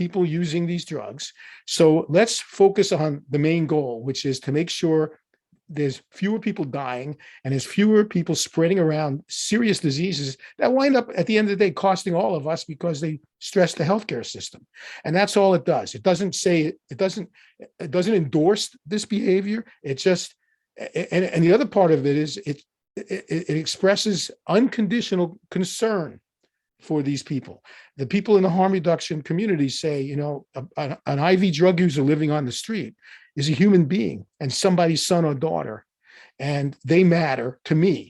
people using these drugs. So let's focus on the main goal, which is to make sure there's fewer people dying and there's fewer people spreading around serious diseases that wind up at the end of the day costing all of us because they stress the healthcare system. And that's all it does. It doesn't endorse this behavior. It just, and the other part of it is it expresses unconditional concern for these people. The people in the harm reduction community say, an IV drug user living on the street is a human being and somebody's son or daughter, and they matter to me.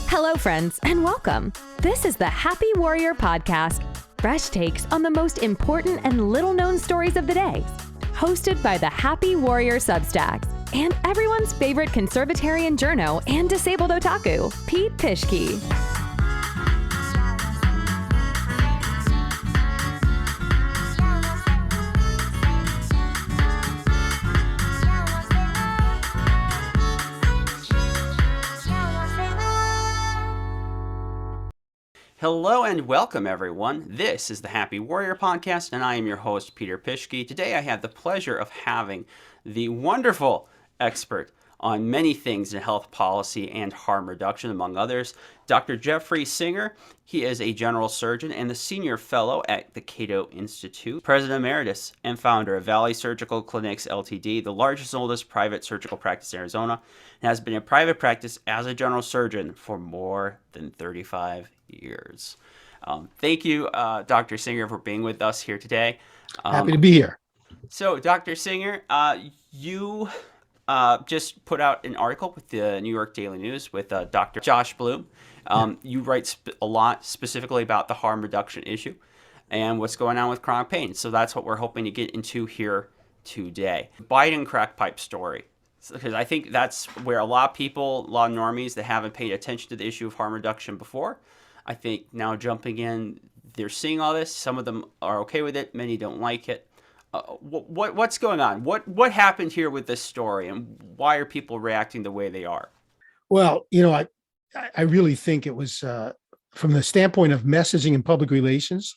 Hello, friends, and welcome. This is the Happy Warrior Podcast, fresh takes on the most important and little-known stories of the day, hosted by the Happy Warrior Substacks and everyone's favorite conservatarian journo and disabled otaku, Pete Pischke. Hello and welcome, everyone. This is the Happy Warrior Podcast, and I am your host, Peter Pischke. Today I have the pleasure of having the wonderful expert on many things in health policy and harm reduction, among others, Dr. Jeffrey Singer. He is a general surgeon and the senior fellow at the Cato Institute, President Emeritus and founder of Valley Surgical Clinics Ltd, the largest and oldest private surgical practice in Arizona, and has been in private practice as a general surgeon for more than 35 years. Thank you, Dr. Singer, for being with us here today. Happy to be here. So, Dr. Singer, you just put out an article with the New York Daily News with Dr. Josh Bloom. You write a lot specifically about the harm reduction issue and what's going on with chronic pain. So that's what we're hoping to get into here today. Biden crack pipe story. Because I think that's where a lot of people, a lot of normies that haven't paid attention to the issue of harm reduction before, I think now jumping in, they're seeing all this. Some of them are okay with it. Many don't like it. What's going on? What happened here with this story, and why are people reacting the way they are? Well, I really think it was from the standpoint of messaging and public relations,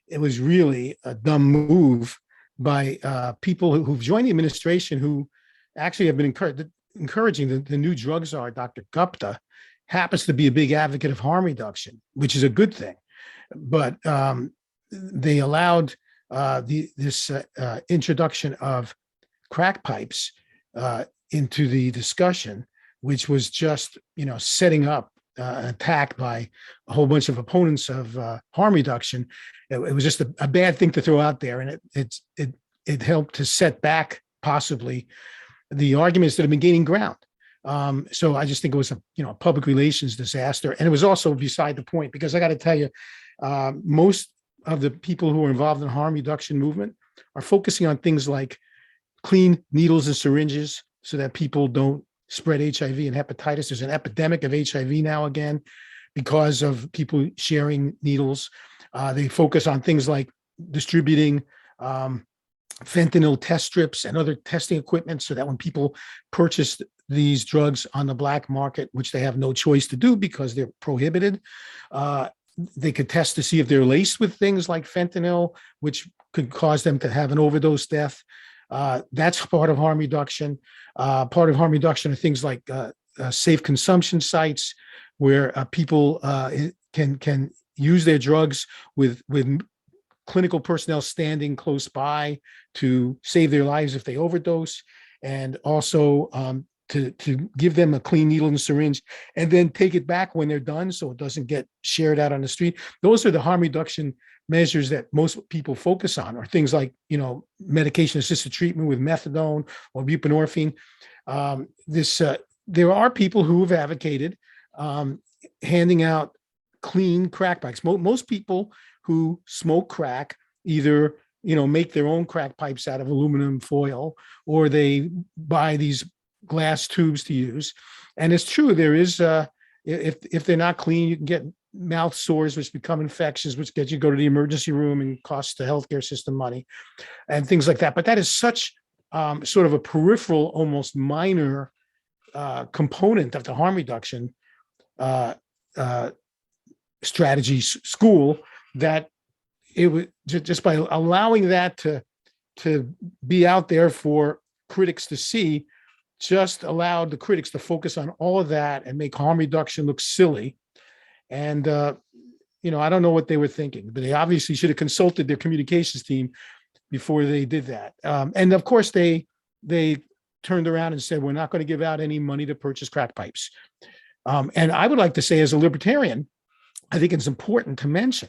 it was really a dumb move by people who've joined the administration who actually have been encouraging the new drug czar, Dr. Gupta, happens to be a big advocate of harm reduction, which is a good thing. But they allowed this introduction of crack pipes into the discussion, which was just, setting up an attack by a whole bunch of opponents of harm reduction. It was just a bad thing to throw out there, and it helped to set back possibly the arguments that have been gaining ground. So I just think it was a public relations disaster, and it was also beside the point, because I got to tell you, most of the people who are involved in the harm reduction movement are focusing on things like clean needles and syringes so that people don't spread HIV and hepatitis. There's an epidemic of HIV now again because of people sharing needles. They focus on things like distributing fentanyl test strips and other testing equipment so that when people purchase these drugs on the black market, which they have no choice to do because they're prohibited, they could test to see if they're laced with things like fentanyl, which could cause them to have an overdose death. That's part of harm reduction. Part of harm reduction are things like safe consumption sites where people can use their drugs with clinical personnel standing close by to save their lives if they overdose, and also to give them a clean needle and syringe and then take it back when they're done so it doesn't get shared out on the street. Those are the harm reduction measures that most people focus on, or things like, medication-assisted treatment with methadone or buprenorphine. There are people who have advocated handing out clean crack pipes. Most people who smoke crack either, make their own crack pipes out of aluminum foil, or they buy these glass tubes to use. And it's true, there is, if they're not clean, you can get mouth sores, which become infections, which get you to go to the emergency room and costs the healthcare system money and things like that. But that is such sort of a peripheral, almost minor component of the harm reduction, uh, uh, strategy school, that it was just by allowing that to be out there for critics to see, just allowed the critics to focus on all of that and make harm reduction look silly. And I don't know what they were thinking, but they obviously should have consulted their communications team before they did that. And of course, they turned around and said, we're not going to give out any money to purchase crack pipes. And I would like to say, as a libertarian, I think it's important to mention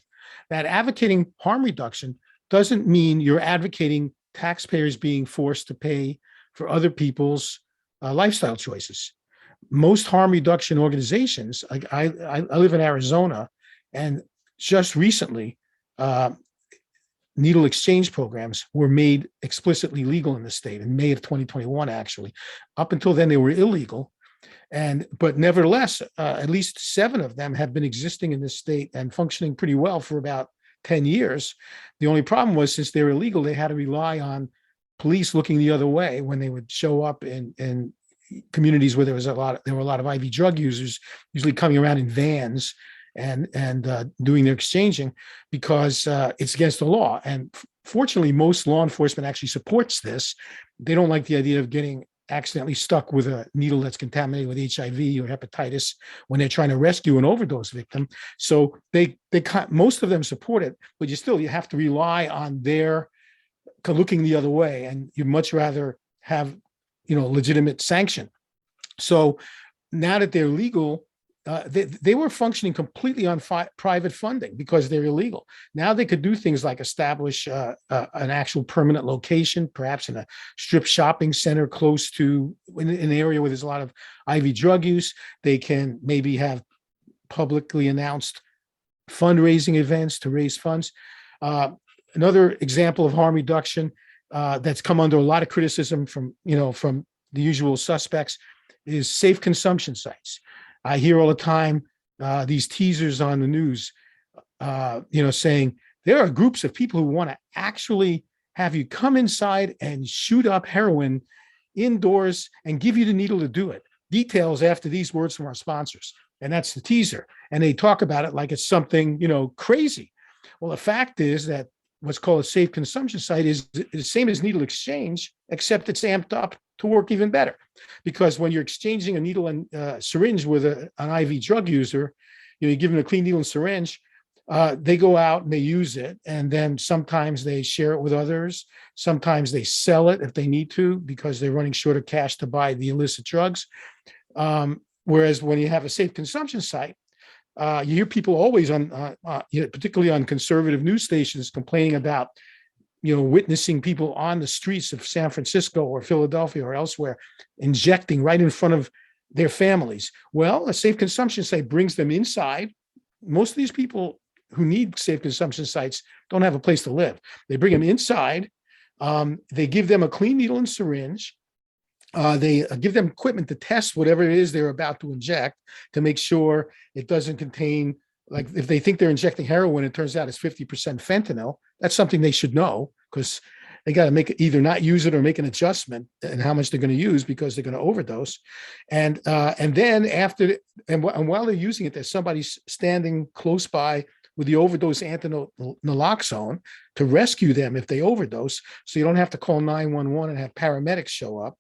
that advocating harm reduction doesn't mean you're advocating taxpayers being forced to pay for other people's lifestyle choices. Most harm reduction organizations, like I live in Arizona, and just recently, needle exchange programs were made explicitly legal in the state in May of 2021, actually. Up until then, they were illegal. But nevertheless, at least 7 of them have been existing in this state and functioning pretty well for about 10 years. The only problem was, since they're illegal, they had to rely on police looking the other way when they would show up in communities where there were a lot of IV drug users, usually coming around in vans and doing their exchanging, because it's against the law. And fortunately, most law enforcement actually supports this. They don't like the idea of getting accidentally stuck with a needle that's contaminated with HIV or hepatitis when they're trying to rescue an overdose victim. So most of them support it, but you have to rely on their looking the other way, and you'd much rather have legitimate sanction. So now that they're legal, they were functioning completely on private funding because they're illegal. Now they could do things like establish an actual permanent location, perhaps in a strip shopping center close to in an area where there's a lot of IV drug use. They can maybe have publicly announced fundraising events to raise funds. Another example of harm reduction that's come under a lot of criticism from the usual suspects is safe consumption sites. I hear all the time these teasers on the news, saying there are groups of people who want to actually have you come inside and shoot up heroin indoors and give you the needle to do it. Details after these words from our sponsors. And that's the teaser. And they talk about it like it's something, crazy. Well, the fact is that what's called a safe consumption site is the same as needle exchange, except it's amped up to work even better. Because when you're exchanging a needle and syringe with an IV drug user, you give them a clean needle and syringe, they go out and they use it. And then sometimes they share it with others. Sometimes they sell it if they need to, because they're running short of cash to buy the illicit drugs. Whereas when you have a safe consumption site, you hear people always particularly on conservative news stations, complaining about, witnessing people on the streets of San Francisco or Philadelphia or elsewhere injecting right in front of their families. Well, a safe consumption site brings them inside. Most of these people who need safe consumption sites don't have a place to live. They bring them inside. They give them a clean needle and syringe. They give them equipment to test whatever it is they're about to inject to make sure it doesn't contain, like if they think they're injecting heroin, it turns out it's 50% fentanyl. That's something they should know, because they got to either not use it or make an adjustment in how much they're going to use, because they're going to overdose. And then while they're using it, there's somebody standing close by with the overdose anti-naloxone to rescue them if they overdose, so you don't have to call 911 and have paramedics show up.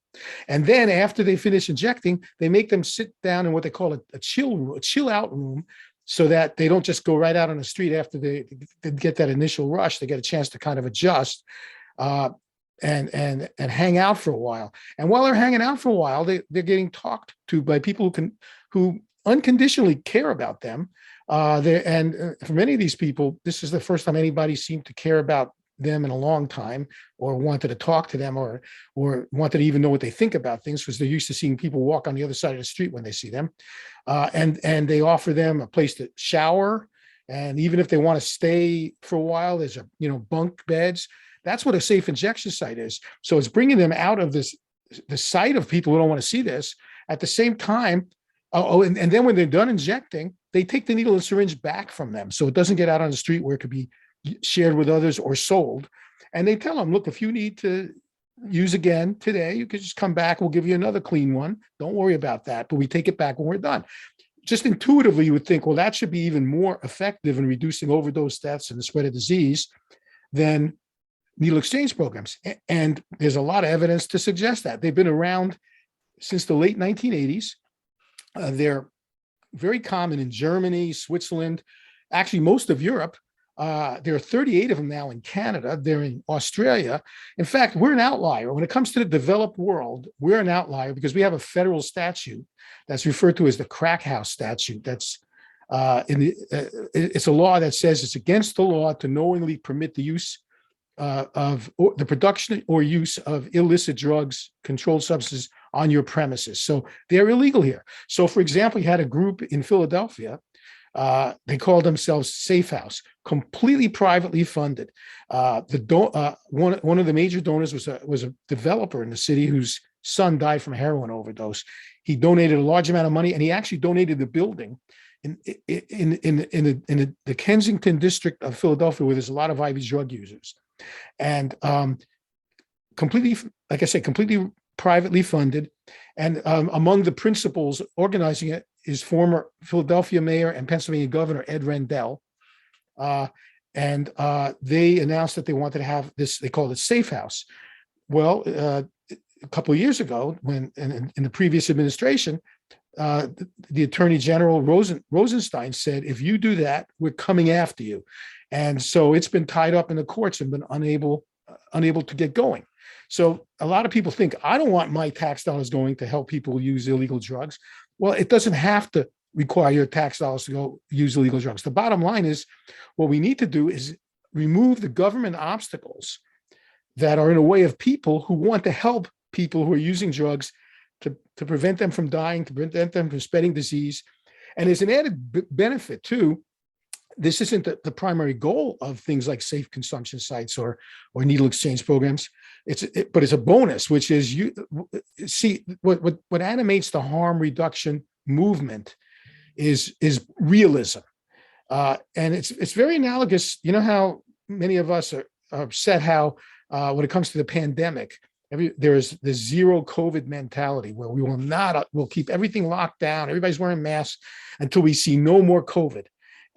And then after they finish injecting, they make them sit down in what they call a chill out room, so that they don't just go right out on the street after they get that initial rush. They get a chance to kind of adjust and hang out for a while. And while they're hanging out for a while, they're getting talked to by people who unconditionally care about them. For many of these people, this is the first time anybody seemed to care about them in a long time, or wanted to talk to them, or wanted to even know what they think about things, because they're used to seeing people walk on the other side of the street when they see them. And they offer them a place to shower. And even if they want to stay for a while, there's bunk beds. That's what a safe injection site is. So it's bringing them out of the sight of people who don't want to see this. At the same time, and then when they're done injecting, they take the needle and syringe back from them, so it doesn't get out on the street where it could be shared with others or sold. And they tell them, look, if you need to use again today, you could just come back. We'll give you another clean one. Don't worry about that. But we take it back when we're done. just intuitively you would think, well, that should be even more effective in reducing overdose deaths and the spread of disease than needle exchange programs. And there's a lot of evidence to suggest that. They've been around since the late 1980s. They're very common in Germany, Switzerland, actually most of Europe. There are 38 of them now in Canada. They're in Australia. In fact, we're an outlier. When it comes to the developed world, we're an outlier because we have a federal statute that's referred to as the crack house statute. That's it's a law that says it's against the law to knowingly permit the use of the production or use of illicit drugs, controlled substances on your premises. So they're illegal here. So, for example, you had a group in Philadelphia. They called themselves Safe House, completely privately funded. One of the major donors was a developer in the city whose son died from a heroin overdose. He donated a large amount of money, and he actually donated the building in the Kensington district of Philadelphia, where there's a lot of IV drug users, and completely, like I said, completely privately funded. And among the principals organizing it is former Philadelphia mayor and Pennsylvania governor Ed Rendell. And they announced that they wanted to have this, they called it Safe House. Well, a couple of years ago, when in the previous administration, the Attorney General Rosenstein said, if you do that, we're coming after you. And so it's been tied up in the courts and been unable to get going. So a lot of people think, I don't want my tax dollars going to help people use illegal drugs. Well, it doesn't have to require your tax dollars to go use illegal drugs. The bottom line is, what we need to do is remove the government obstacles that are in the way of people who want to help people who are using drugs to prevent them from dying, to prevent them from spreading disease. And there's an added benefit too. This isn't the primary goal of things like safe consumption sites or needle exchange programs. But it's a bonus, which is, you see, what animates the harm reduction movement is realism, and it's very analogous. You know how many of us are upset how when it comes to the pandemic, there's the zero COVID mentality where we'll keep everything locked down. Everybody's wearing masks until we see no more COVID.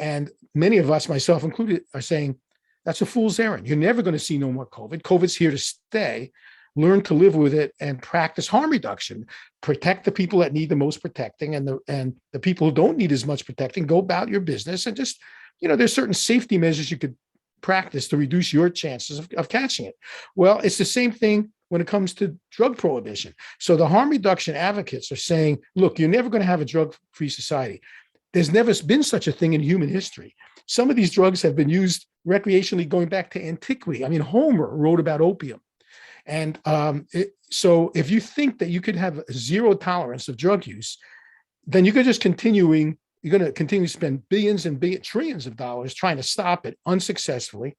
And many of us, myself included, are saying that's a fool's errand. You're never going to see no more COVID. COVID's here to stay. Learn to live with it and practice harm reduction. Protect the people that need the most protecting, and the people who don't need as much protecting, go about your business. And just, there's certain safety measures you could practice to reduce your chances of catching it. Well, it's the same thing when it comes to drug prohibition. So the harm reduction advocates are saying, look, you're never going to have a drug-free society. There's never been such a thing in human history. Some of these drugs have been used recreationally going back to antiquity. I mean, Homer wrote about opium. And so if you think that you could have a zero tolerance of drug use, then you're going to continue to spend billions and trillions of dollars trying to stop it unsuccessfully.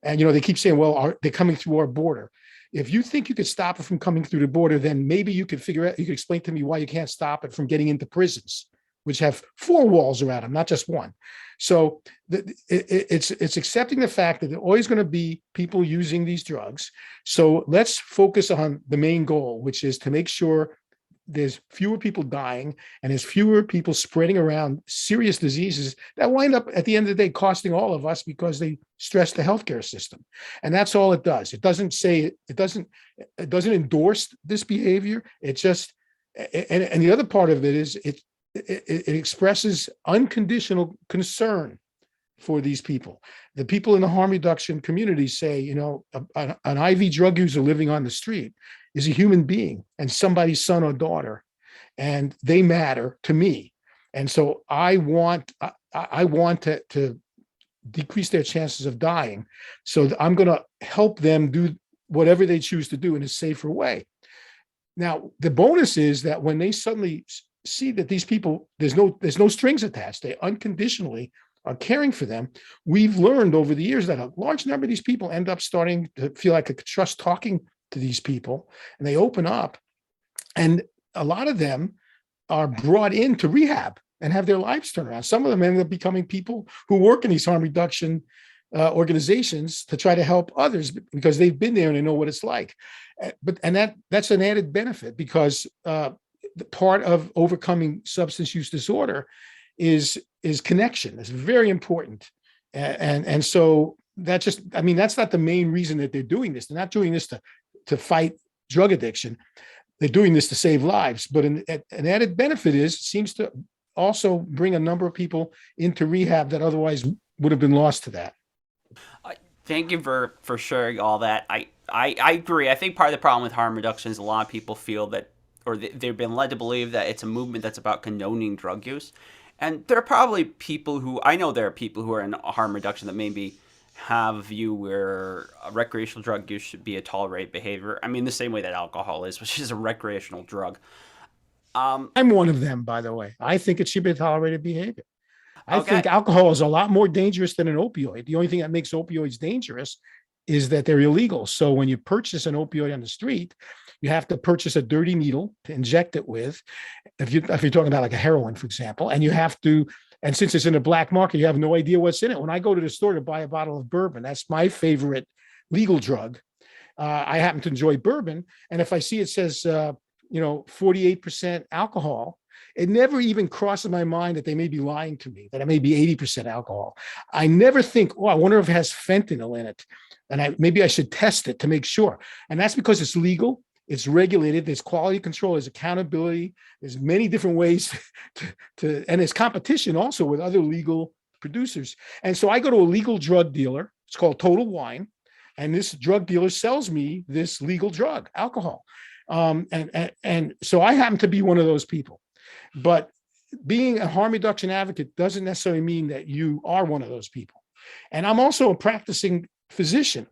And, they keep saying, well, they're coming through our border. If you think you could stop it from coming through the border, then maybe you could explain to me why you can't stop it from getting into prisons, which have 4 walls around them, not just one. So it's accepting the fact that there are always going to be people using these drugs. So let's focus on the main goal, which is to make sure there's fewer people dying and there's fewer people spreading around serious diseases that wind up at the end of the day costing all of us because they stress the healthcare system. And that's all it does. It doesn't endorse this behavior. It just, and the other part of it is it expresses unconditional concern for these people. The people in the harm reduction community say, an IV drug user living on the street is a human being and somebody's son or daughter, and they matter to me. And so I want to decrease their chances of dying. So I'm going to help them do whatever they choose to do in a safer way. Now, the bonus is that when they suddenly see that these people, there's no strings attached, they unconditionally are caring for them. We've learned over the years that a large number of these people end up starting to feel like a trust talking to these people, and they open up, and a lot of them are brought into rehab and have their lives turned around. Some of them end up becoming people who work in these harm reduction organizations to try to help others because they've been there and they know what it's like. But that's an added benefit because the part of overcoming substance use disorder is connection. It's very important. And so that's not the main reason that they're doing this. They're not doing this to fight drug addiction. They're doing this to save lives. But an added benefit seems to also bring a number of people into rehab that otherwise would have been lost to that. Thank you for sharing all that. I agree. I think part of the problem with harm reduction is a lot of people feel that, or they've been led to believe that it's a movement that's about condoning drug use. And there are probably people who are in harm reduction that maybe have a view where recreational drug use should be a tolerated behavior. I mean, the same way that alcohol is, which is a recreational drug. I'm one of them, by the way. I think it should be a tolerated behavior. I Okay. think alcohol is a lot more dangerous than an opioid. The only thing that makes opioids dangerous is that they're illegal. So when you purchase an opioid on the street, you have to purchase a dirty needle to inject it with. If you're talking about like a heroin, for example, and since it's in a black market, you have no idea what's in it. When I go to the store to buy a bottle of bourbon, that's my favorite legal drug. I happen to enjoy bourbon. And if I see it says, 48% alcohol, it never even crosses my mind that they may be lying to me, that it may be 80% alcohol. I never think, I wonder if it has fentanyl in it. And maybe I should test it to make sure. And that's because it's legal, it's regulated, there's quality control, there's accountability, there's many different ways and there's competition also with other legal producers. And so I go to a legal drug dealer, it's called Total Wine, and this drug dealer sells me this legal drug, alcohol. And so I happen to be one of those people. But being a harm reduction advocate doesn't necessarily mean that you are one of those people. And I'm also a practicing physician.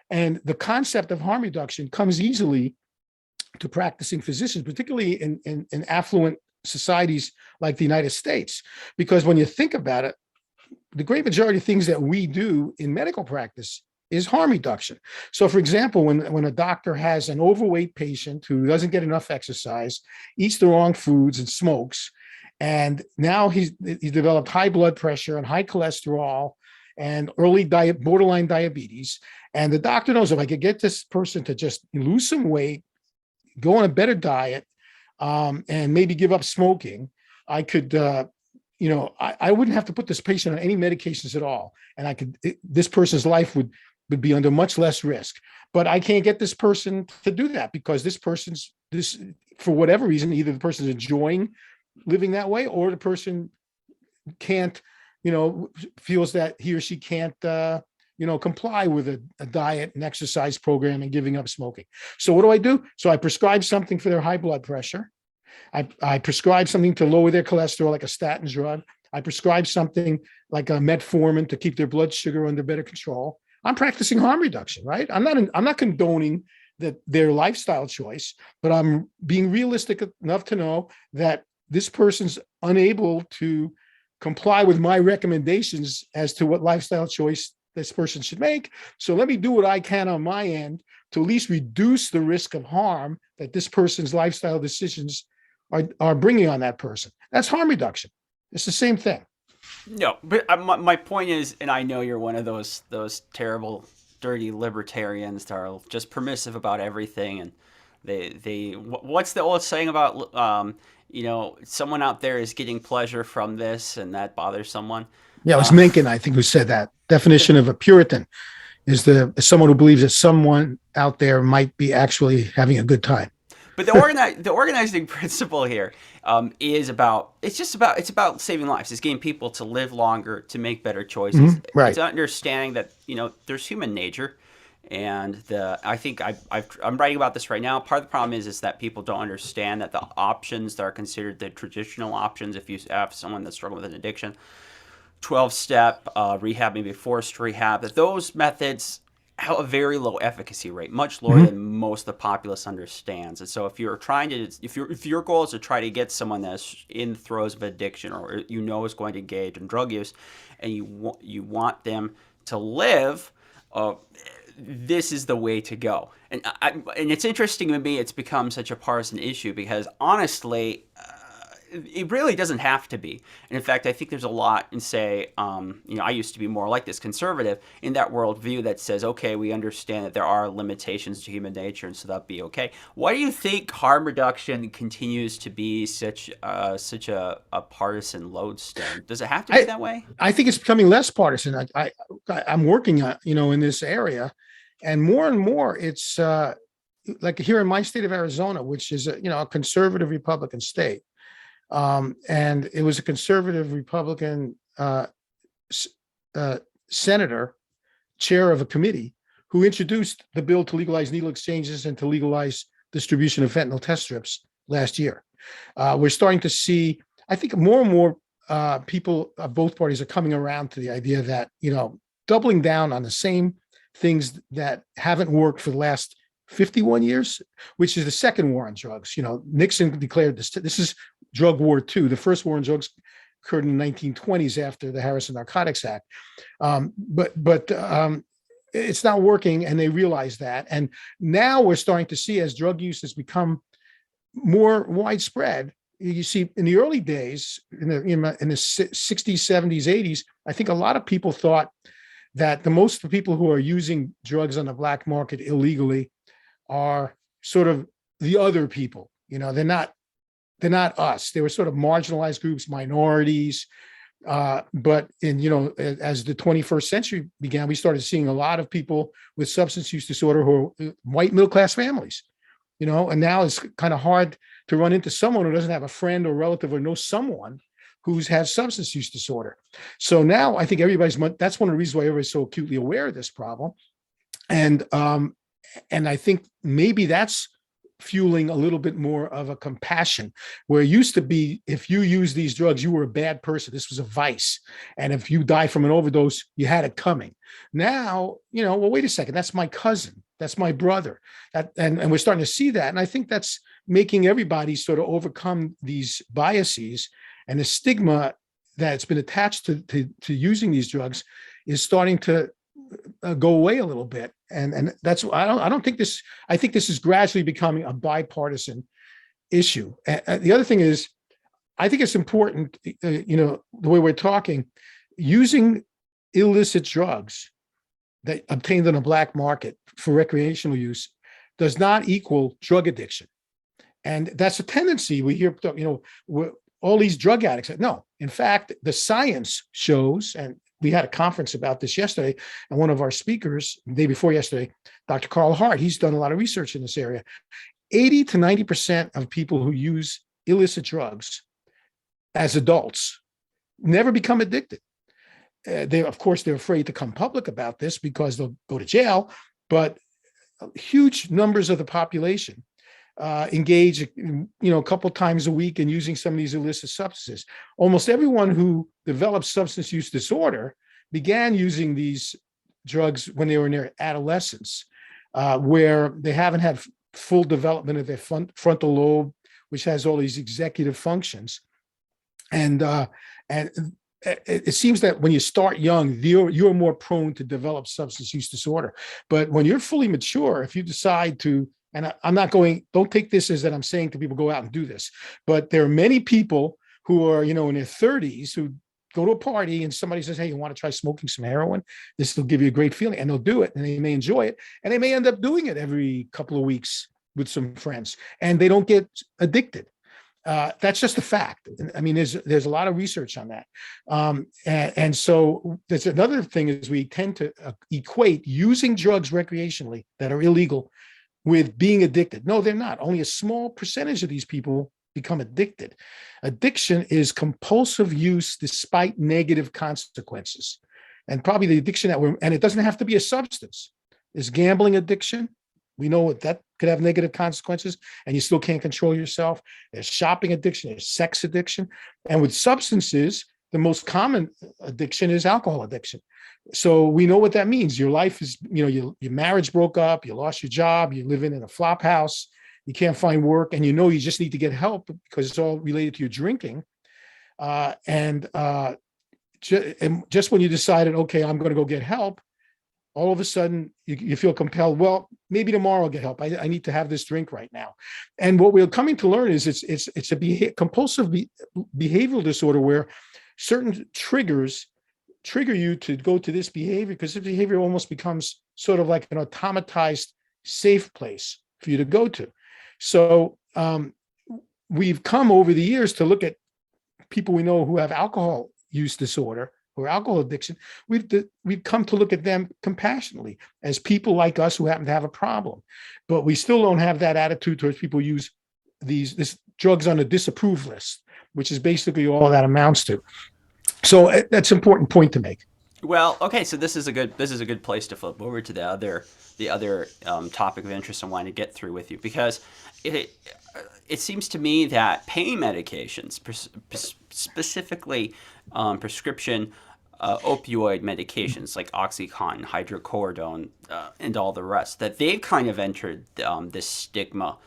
And the concept of harm reduction comes easily to practicing physicians, particularly in affluent societies like the United States. Because when you think about it, the great majority of things that we do in medical practice is harm reduction. So for example, when a doctor has an overweight patient who doesn't get enough exercise, eats the wrong foods and smokes, and now he's developed high blood pressure and high cholesterol and early borderline diabetes. And the doctor knows, if I could get this person to just lose some weight, go on a better diet, and maybe give up smoking, I could, I wouldn't have to put this patient on any medications at all. And this person's life would be under much less risk. But I can't get this person to do that because for whatever reason, either the person's enjoying living that way or the person can't, feels that he or she can't, comply with a diet and exercise program and giving up smoking. So what do I do? So I prescribe something for their high blood pressure. I prescribe something to lower their cholesterol, like a statin drug. I prescribe something like a metformin to keep their blood sugar under better control. I'm practicing harm reduction, right? I'm not condoning their lifestyle choice, but I'm being realistic enough to know that this person's unable to comply with my recommendations as to what lifestyle choice this person should make. So let me do what I can on my end to at least reduce the risk of harm that this person's lifestyle decisions are bringing on that person. That's harm reduction. It's the same thing. No, but my point is, and I know you're one of those terrible, dirty libertarians that are just permissive about everything, and what's the old saying about someone out there is getting pleasure from this, and that bothers someone. Yeah, it was Mencken, I think, who said that. Definition of a Puritan is someone who believes that someone out there might be actually having a good time. But the organizing principle here is about saving lives. It's getting people to live longer, to make better choices. Mm-hmm, right. It's understanding that there's human nature, and I think I'm writing about this right now. Part of the problem is that people don't understand that the options that are considered the traditional options, if you have someone that's struggling with an addiction, 12-step rehab, maybe forced rehab, that those methods have a very low efficacy rate, much lower than most of the populace understands. And so if your goal is to try to get someone that's in the throes of addiction or is going to engage in drug use, and you want them to live, this is the way to go. And it's interesting to me it's become such a partisan issue because honestly, it really doesn't have to be. And in fact, I think there's a lot in, say, I used to be more like this conservative in that worldview that says, okay, we understand that there are limitations to human nature, and so that'd be okay. Why do you think harm reduction continues to be such a partisan lodestone? Does it have to be that way? I think it's becoming less partisan. I'm working on, in this area, and more it's like here in my state of Arizona, which is a conservative Republican state. And it was a conservative Republican senator, chair of a committee, who introduced the bill to legalize needle exchanges and to legalize distribution of fentanyl test strips last year. We're starting to see, I think, more and more people of both parties are coming around to the idea that, doubling down on the same things that haven't worked for the last 51 years, which is the second war on drugs. Nixon declared this is drug war two. The first war on drugs occurred in the 1920s after the Harrison Narcotics Act. But it's not working, and they realize that. And now we're starting to see, as drug use has become more widespread, you see in the early days, in the 60s, 70s, 80s, I think a lot of people thought that the most people who are using drugs on the black market illegally are sort of the other people. They're not us. They were sort of marginalized groups, minorities. But as the 21st century began, we started seeing a lot of people with substance use disorder who are white middle-class families, and now it's kind of hard to run into someone who doesn't have a friend or relative or know someone who's had substance use disorder. So now I think that's one of the reasons why everybody's so acutely aware of this problem. And I think maybe that's fueling a little bit more of a compassion, where it used to be, if you use these drugs, you were a bad person. This was a vice. And if you die from an overdose, you had it coming. Now, well, wait a second, that's my cousin. That's my brother. And we're starting to see that. And I think that's making everybody sort of overcome these biases, and the stigma that's been attached to using these drugs is starting to go away a little bit. And that's, I don't think this, I think this is gradually becoming a bipartisan issue. And the other thing is, I think it's important, the way we're talking, using illicit drugs that obtained on the black market for recreational use does not equal drug addiction. And that's a tendency we hear, all these drug addicts. No, in fact, the science shows, and we had a conference about this yesterday, and one of our speakers, the day before yesterday, Dr. Carl Hart, he's done a lot of research in this area. 80 to 90% of people who use illicit drugs as adults never become addicted. Of course, they're afraid to come public about this because they'll go to jail, but huge numbers of the population engage, a couple times a week in using some of these illicit substances. Almost everyone who develops substance use disorder began using these drugs when they were in their adolescence, where they haven't had full development of their frontal lobe, which has all these executive functions. And it seems that when you start young, you're more prone to develop substance use disorder. But when you're fully mature, if you decide to, and I'm not going, don't take this as that I'm saying to people, go out and do this. But there are many people who are, in their 30s who go to a party and somebody says, hey, you want to try smoking some heroin? This will give you a great feeling. And they'll do it, and they may enjoy it. And they may end up doing it every couple of weeks with some friends, and they don't get addicted. That's just a fact. I mean, there's a lot of research on that. And so there's another thing is we tend to equate using drugs recreationally that are illegal with being addicted. No, they're not. Only a small percentage of these people become addicted. Addiction is compulsive use despite negative consequences. And probably the addiction and it doesn't have to be a substance. Is gambling addiction. We know that could have negative consequences, and you still can't control yourself. There's shopping addiction, there's sex addiction. And with substances, the most common addiction is alcohol addiction. So we know what that means. Your life is, your marriage broke up, you lost your job, you're living in a flop house, you can't find work, and you just need to get help because it's all related to your drinking. And just when you decided, okay, I'm going to go get help, all of a sudden you feel compelled, well, maybe tomorrow I'll get help. I need to have this drink right now. And what we're coming to learn is it's a compulsive behavioral disorder where certain triggers trigger you to go to this behavior, because this behavior almost becomes sort of like an automatized safe place for you to go to. So we've come over the years to look at people we know who have alcohol use disorder or alcohol addiction. We've come to look at them compassionately as people like us who happen to have a problem, but we still don't have that attitude towards people who use this drugs on a disapproved list, which is basically all that amounts to. So that's an important point to make. Well, okay, so this is a good place to flip over to the other topic of interest I wanted to get through with you, because it seems to me that pain medications, specifically prescription opioid medications like OxyContin, hydrocodone, and all the rest, that they've kind of entered this stigma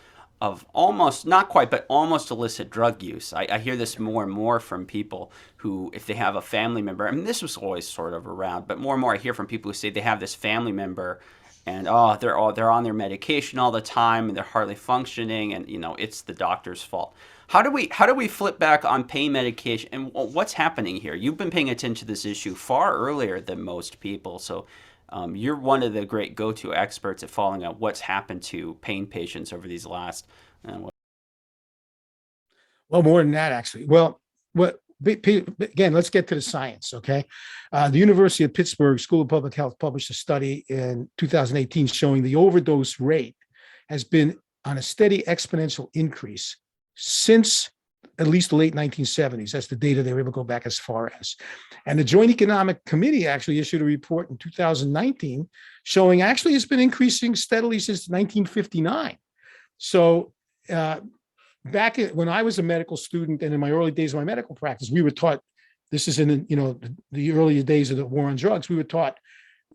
of almost, not quite, but almost illicit drug use. I hear this more and more from people who, if they have a family member, I mean, this was always sort of around, but more and more I hear from people who say they have this family member and they're on their medication all the time and they're hardly functioning, and it's the doctor's fault. How do we flip back on pain medication, and what's happening here? You've been paying attention to this issue far earlier than most people, so you're one of the great go-to experts at following out what's happened to pain patients over these last. Well, more than that, actually. Well, again, let's get to the science, okay? The University of Pittsburgh School of Public Health published a study in 2018 showing the overdose rate has been on a steady exponential increase since at least the late 1970s. That's the data they were able to go back as far as. And the Joint Economic Committee actually issued a report in 2019 showing actually it's been increasing steadily since 1959. So when I was a medical student and in my early days of my medical practice, we were taught, this is in the early days of the war on drugs, we were taught,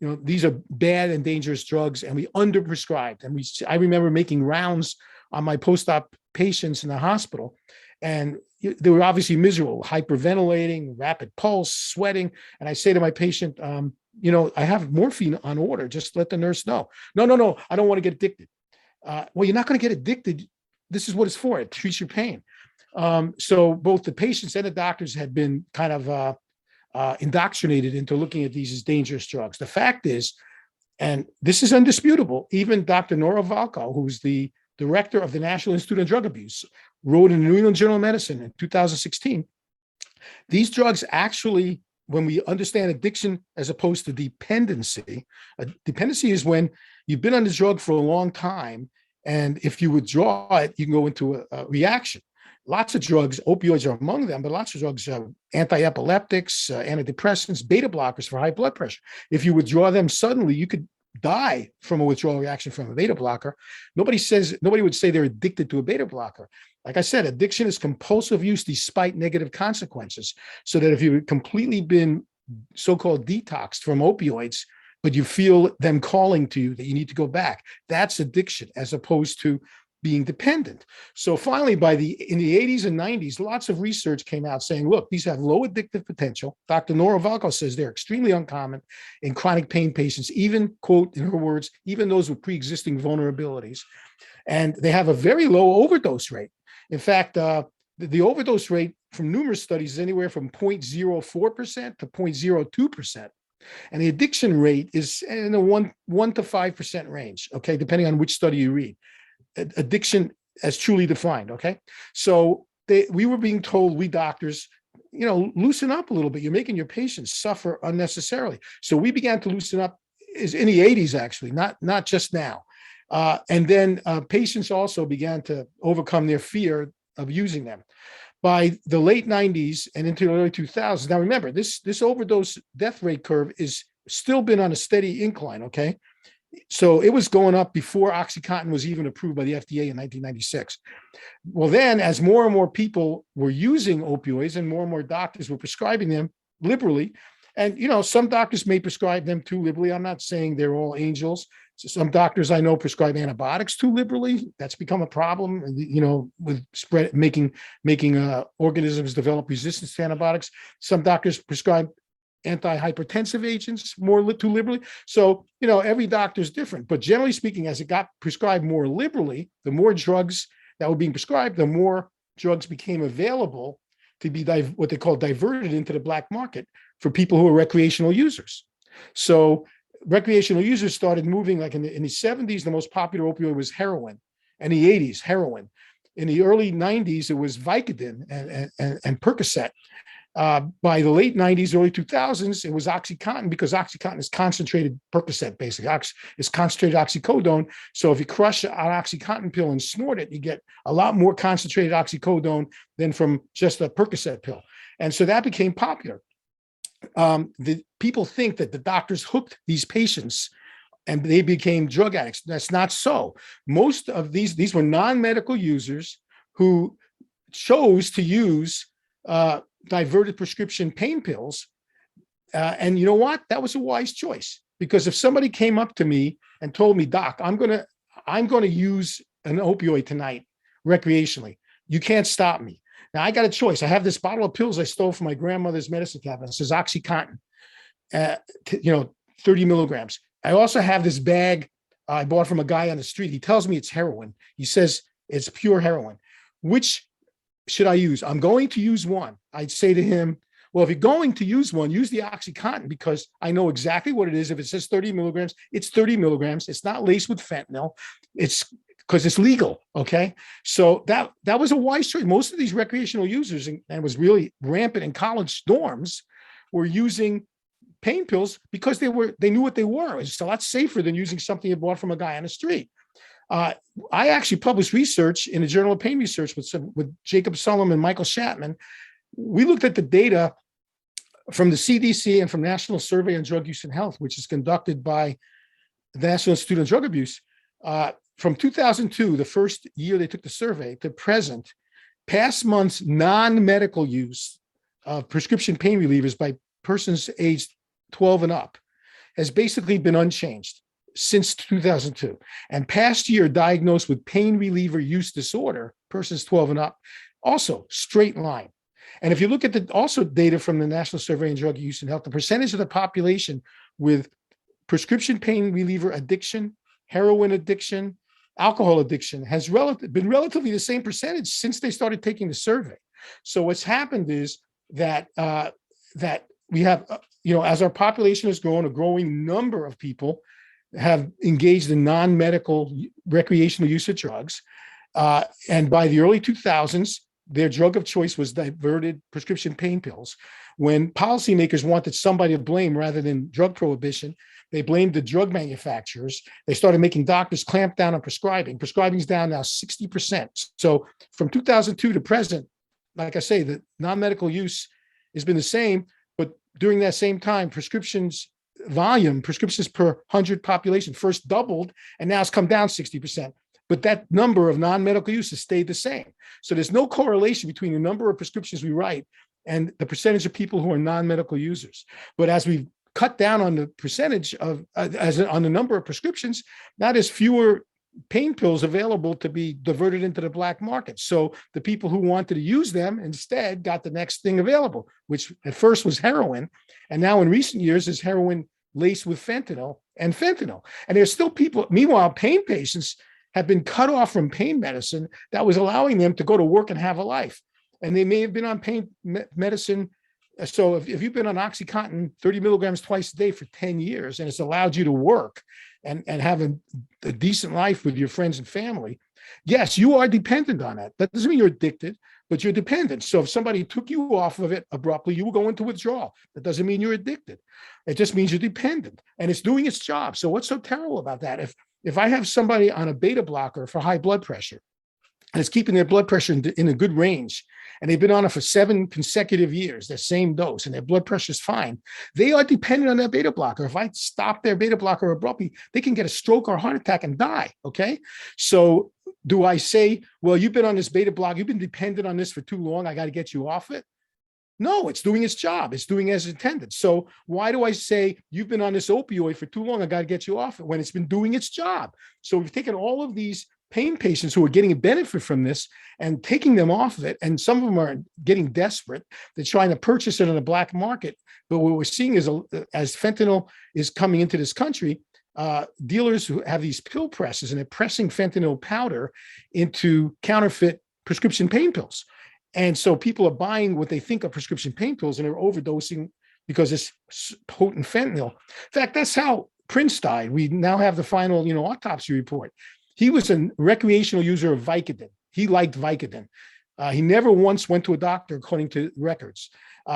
these are bad and dangerous drugs, and we underprescribed. And I remember making rounds on my post-op patients in the hospital, and they were obviously miserable, hyperventilating, rapid pulse, sweating. And I say to my patient, I have morphine on order. Just let the nurse know. No, I don't want to get addicted. Well, you're not going to get addicted. This is what it's for. It treats your pain. So both the patients and the doctors had been kind of indoctrinated into looking at these as dangerous drugs. The fact is, and this is undisputable, even Dr. Nora Volkow, who's the director of the National Institute on Drug Abuse, wrote in the New England Journal of Medicine in 2016, these drugs actually, when we understand addiction as opposed to dependency, dependency is when you've been on the drug for a long time, and if you withdraw it, you can go into a reaction. Lots of drugs, opioids are among them, but lots of drugs, anti-epileptics, antidepressants, beta blockers for high blood pressure. If you withdraw them suddenly, you could die from a withdrawal reaction from a beta blocker. Nobody would say they're addicted to a beta blocker. Like I said, addiction is compulsive use despite negative consequences. So that if you've completely been so-called detoxed from opioids, but you feel them calling to you that you need to go back, that's addiction as opposed to being dependent. So finally, in the 80s and 90s, lots of research came out saying, look, these have low addictive potential. Dr. Nora Volkow says they're extremely uncommon in chronic pain patients, even, quote, in her words, even those with pre-existing vulnerabilities. And they have a very low overdose rate. In fact, the overdose rate from numerous studies is anywhere from 0.04% to 0.02%. And the addiction rate is in the 1 to 5% range, okay, depending on which study you read. Addiction as truly defined, okay? So we were being told, we doctors, loosen up a little bit. You're making your patients suffer unnecessarily. So we began to loosen up in the 80s, actually, not just now. And then patients also began to overcome their fear of using them. By the late 90s and into the early 2000s, now remember, this overdose death rate curve is still been on a steady incline, okay? So it was going up before OxyContin was even approved by the FDA in 1996. Well, then, as more and more people were using opioids and more doctors were prescribing them liberally, and some doctors may prescribe them too liberally. I'm not saying they're all angels. So some doctors I know prescribe antibiotics too liberally. That's become a problem, with making organisms develop resistance to antibiotics. Some doctors prescribe antihypertensive agents too liberally. So, every doctor is different. But generally speaking, as it got prescribed more liberally, the more drugs that were being prescribed, the more drugs became available to be what they call diverted into the black market for people who are recreational users. So recreational users started moving, like in the 70s, the most popular opioid was heroin. In the 80s, heroin. In the early 90s, it was Vicodin and Percocet. By the late 90s, early 2000s, it was OxyContin, because OxyContin is concentrated Percocet, basically. It's concentrated oxycodone. So if you crush an OxyContin pill and snort it, you get a lot more concentrated oxycodone than from just a Percocet pill. And so that became popular. The people think that the doctors hooked these patients and they became drug addicts. That's not so. Most of these were non-medical users who chose to use diverted prescription pain pills. And you know what? That was a wise choice, because if somebody came up to me and told me, Doc, I'm gonna use an opioid tonight recreationally, you can't stop me. Now I got a choice. I have this bottle of pills I stole from my grandmother's medicine cabinet. It says OxyContin, 30 milligrams. I also have this bag I bought from a guy on the street. He tells me it's heroin. He says it's pure heroin. Which should I use? I'm going to use one. I'd say to him, well, if you're going to use one, use the OxyContin, because I know exactly what it is. If it says 30 milligrams, it's 30 milligrams. It's not laced with fentanyl. It's because it's legal. Okay. So that was a wise choice. Most of these recreational users, and it was really rampant in college dorms, were using pain pills because they knew what they were. It's a lot safer than using something you bought from a guy on the street. I actually published research in the Journal of Pain Research with Jacob Sullum and Michael Shatman. We looked at the data from the CDC and from National Survey on Drug Use and Health, which is conducted by the National Institute on Drug Abuse. From 2002, the first year they took the survey, to present, past months non-medical use of prescription pain relievers by persons aged 12 and up has basically been unchanged since 2002. And past year diagnosed with pain reliever use disorder, persons 12 and up, also straight line. And if you look at the also data from the National Survey on Drug Use and Health, the percentage of the population with prescription pain reliever addiction, heroin addiction, alcohol addiction has been relatively the same percentage since they started taking the survey. So what's happened is that we have, as our population has grown, a growing number of people have engaged in non-medical recreational use of drugs. And by the early 2000s, their drug of choice was diverted prescription pain pills. When policymakers wanted somebody to blame rather than drug prohibition, they blamed the drug manufacturers. They started making doctors clamp down on prescribing. Prescribing is down now 60%. So from 2002 to present, like I say, the non-medical use has been the same, but during that same time, prescriptions per 100 population first doubled, and now it's come down 60%. But that number of non-medical use has stayed the same. So there's no correlation between the number of prescriptions we write and the percentage of people who are non-medical users. But as we've cut down on the percentage on the number of prescriptions, now there's fewer pain pills available to be diverted into the black market. So the people who wanted to use them instead got the next thing available, which at first was heroin. And now in recent years is heroin laced with fentanyl. And there's still people, meanwhile, pain patients have been cut off from pain medicine that was allowing them to go to work and have a life. And they may have been on pain medicine. So if you've been on OxyContin 30 milligrams twice a day for 10 years, and it's allowed you to work and have a decent life with your friends and family, yes, you are dependent on that. That doesn't mean you're addicted, but you're dependent. So if somebody took you off of it abruptly, you will go into withdrawal. That doesn't mean you're addicted. It just means you're dependent, and it's doing its job. So what's so terrible about that? If I have somebody on a beta blocker for high blood pressure, and it's keeping their blood pressure in a good range, and they've been on it for 7 consecutive years, the same dose, and their blood pressure is fine, they are dependent on that beta blocker. If I stop their beta blocker abruptly, they can get a stroke or a heart attack and die, okay? So do I say, well, you've been on this beta blocker, you've been dependent on this for too long, I got to get you off it? No, it's doing its job. It's doing as intended. So why do I say you've been on this opioid for too long, I got to get you off it, when it's been doing its job? So we've taken all of these pain patients who are getting a benefit from this and taking them off of it. And some of them are getting desperate. They're trying to purchase it on the black market. But what we're seeing is, as fentanyl is coming into this country, dealers who have these pill presses, and they're pressing fentanyl powder into counterfeit prescription pain pills. And so people are buying what they think are prescription pain pills, and they're overdosing because it's potent fentanyl. In fact, that's how Prince died. We now have the final, autopsy report. He was a recreational user of Vicodin. He liked Vicodin. He never once went to a doctor, according to records.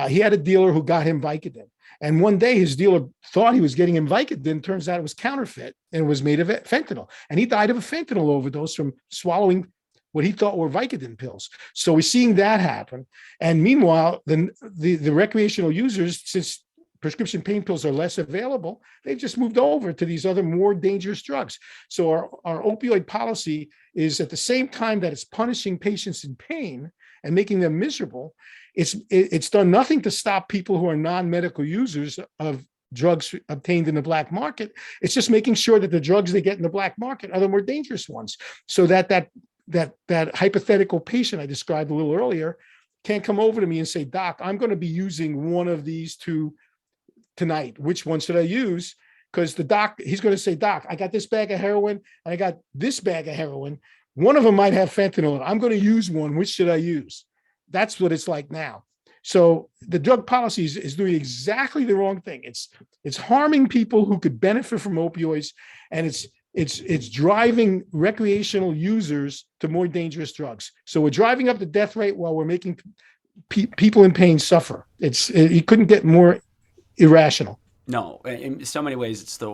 He had a dealer who got him Vicodin. And one day his dealer thought he was getting him Vicodin. Turns out it was counterfeit and it was made of fentanyl. And he died of a fentanyl overdose from swallowing what he thought were Vicodin pills. So we're seeing that happen. And meanwhile, the recreational users, since prescription pain pills are less available, they've just moved over to these other more dangerous drugs. So our opioid policy is, at the same time that it's punishing patients in pain and making them miserable, it's done nothing to stop people who are non-medical users of drugs obtained in the black market. It's just making sure that the drugs they get in the black market are the more dangerous ones, so that hypothetical patient I described a little earlier can't come over to me and say, "Doc, I'm going to be using one of these two tonight. Which one should I use?" Because he's going to say, "Doc, I got this bag of heroin and I got this bag of heroin. One of them might have fentanyl in it. I'm going to use one. Which should I use?" That's what it's like now. So the drug policy is doing exactly the wrong thing. It's harming people who could benefit from opioids, and it's driving recreational users to more dangerous drugs. So we're driving up the death rate while we're making people in pain suffer. You couldn't get more irrational. No, in so many ways, it's the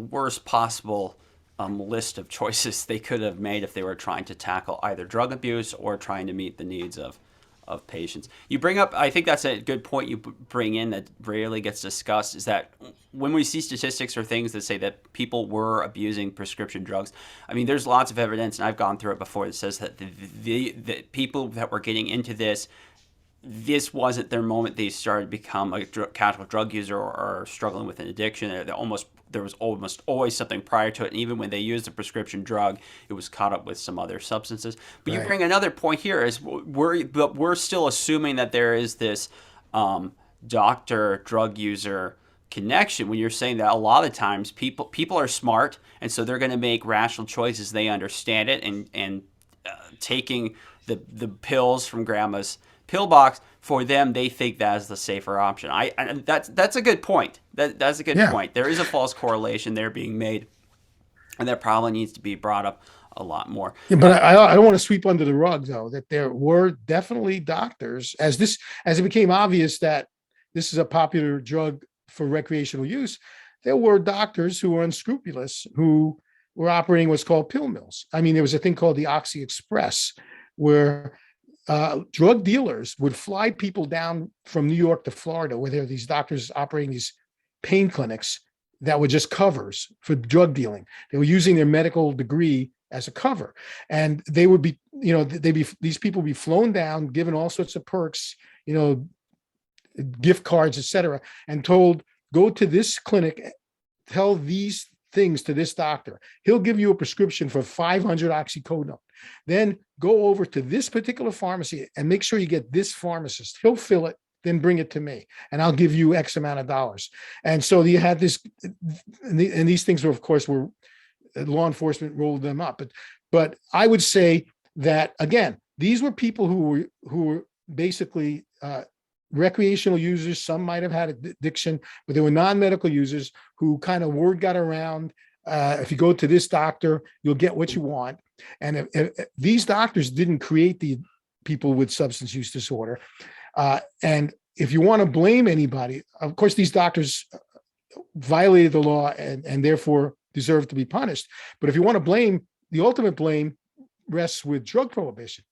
worst possible list of choices they could have made if they were trying to tackle either drug abuse or trying to meet the needs of patients. You bring up, I think that's a good point you bring in that rarely gets discussed, is that when we see statistics or things that say that people were abusing prescription drugs, I mean, there's lots of evidence, and I've gone through it before, that says that the people that were getting into this wasn't their moment they started to become a casual drug user or struggling with an addiction. There was almost always something prior to it. And even when they used a prescription drug, it was caught up with some other substances. But right. You bring another point here, is we're still assuming that there is this doctor drug user connection, when you're saying that a lot of times people are smart, and so they're going to make rational choices. They understand it, and taking the pills from grandma's pill box, for them, they think that is the safer option. That's a good point. That's a good point. There is a false correlation there being made, and that probably needs to be brought up a lot more. Yeah, but I don't want to sweep under the rug, though, that there were definitely doctors, as it became obvious that this is a popular drug for recreational use. There were doctors who were unscrupulous, who were operating what's called pill mills. I mean, there was a thing called the Oxy Express, where drug dealers would fly people down from New York to Florida, where there are these doctors operating these pain clinics that were just covers for drug dealing. They were using their medical degree as a cover, and they would be, these people would be flown down, given all sorts of perks, gift cards, etc., and told, "Go to this clinic, tell these things to this doctor. He'll give you a prescription for 500 oxycodone. Then go over to this particular pharmacy and make sure you get this pharmacist. He'll fill it, then bring it to me, and I'll give you X amount of dollars." And so you had this, and these things were, of course, law enforcement rolled them up. But I would say that, again, these were people who were basically recreational users. Some might have had addiction, but they were non-medical users who kind of, word got around, if you go to this doctor, you'll get what you want. And if these doctors didn't create the people with substance use disorder, and if you want to blame anybody, of course, these doctors violated the law and therefore deserve to be punished. But if you want to blame, the ultimate blame rests with drug prohibition,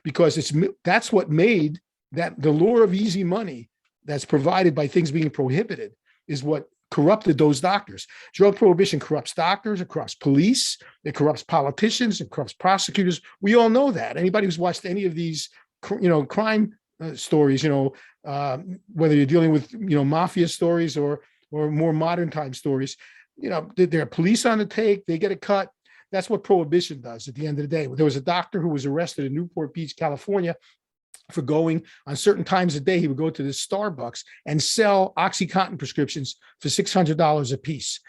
because that's what made that the lure of easy money that's provided by things being prohibited is what corrupted those doctors. Drug prohibition corrupts doctors, it corrupts police, it corrupts politicians, it corrupts prosecutors. We all know that. Anybody who's watched any of these, crime stories, whether you're dealing with, mafia stories or more modern time stories, there are police on the take, they get a cut. That's what prohibition does at the end of the day. There was a doctor who was arrested in Newport Beach, California, for going on certain times a day. He would go to this Starbucks and sell OxyContin prescriptions for $600 a piece.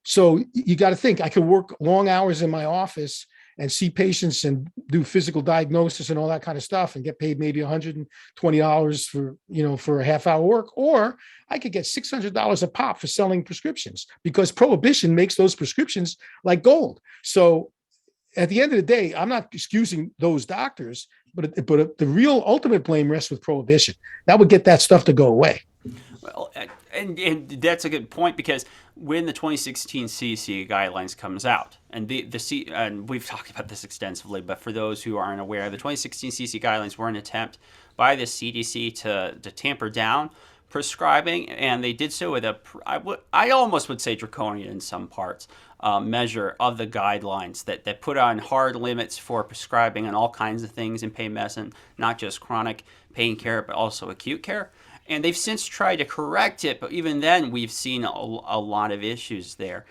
So you got to think, I could work long hours in my office and see patients and do physical diagnosis and all that kind of stuff and get paid maybe $120 for a half hour work, or I could get $600 a pop for selling prescriptions, because prohibition makes those prescriptions like gold. So at the end of the day, I'm not excusing those doctors, but the real ultimate blame rests with prohibition. That would get that stuff to go away. Well, and that's a good point, because when the 2016 CDC guidelines comes out, and and we've talked about this extensively, but for those who aren't aware, the 2016 CDC guidelines were an attempt by the CDC to tamper down prescribing, and they did so with I almost would say draconian in some parts, measure of the guidelines that put on hard limits for prescribing on all kinds of things in pain medicine, not just chronic pain care, but also acute care. And they've since tried to correct it, but even then we've seen a lot of issues there.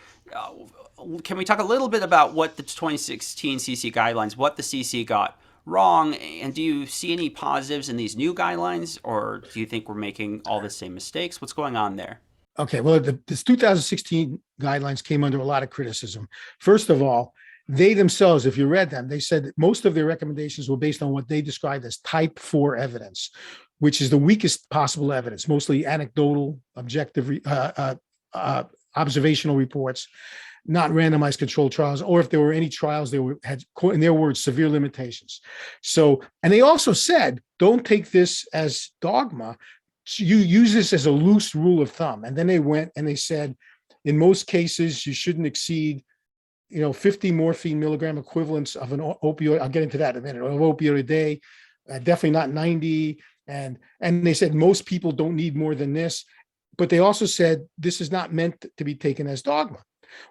Can we talk a little bit about what the 2016 CDC guidelines, what the CDC got wrong, and do you see any positives in these new guidelines, or do you think we're making all the same mistakes? What's going on there? Okay, well, this 2016 guidelines came under a lot of criticism. First of all, they themselves, if you read them, they said that most of their recommendations were based on what they described as type 4 evidence, which is the weakest possible evidence, mostly anecdotal, objective, observational reports, not randomized controlled trials, or if there were any trials, had, in their words, severe limitations. So, and they also said, don't take this as dogma. You use this as a loose rule of thumb. And then they went and they said, in most cases, you shouldn't exceed 50 morphine milligram equivalents of an opioid. I'll get into that in a minute. Of opioid a day, definitely not 90. And they said most people don't need more than this. But they also said this is not meant to be taken as dogma.